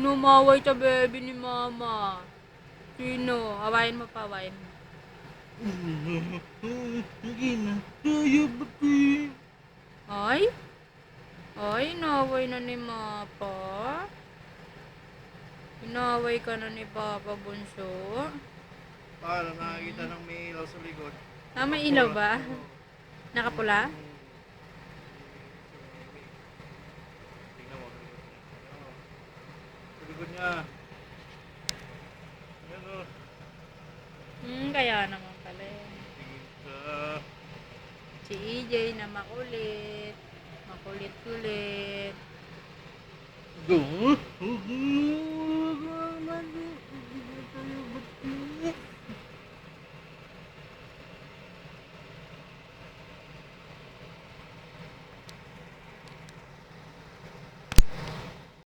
Sino umaway sa baby ni mama? Sino? Awayin mo pa, awayin mo. Hindi na. Kaya ba kayo? Ay? Ay, inaway na ni Mapa. Inaway ka na ni Papa Bunso. Para nakakita ng may ilaw sa likod. Ah, may ilaw ba? Nakapula? Tingnan mo. Sa likod niya. Ayan o. Kaya naman pala eh. Tingin ka. Si EJ na makulit. Makulit-kulit. Go. Huwag naman. Hindi na tayo ba't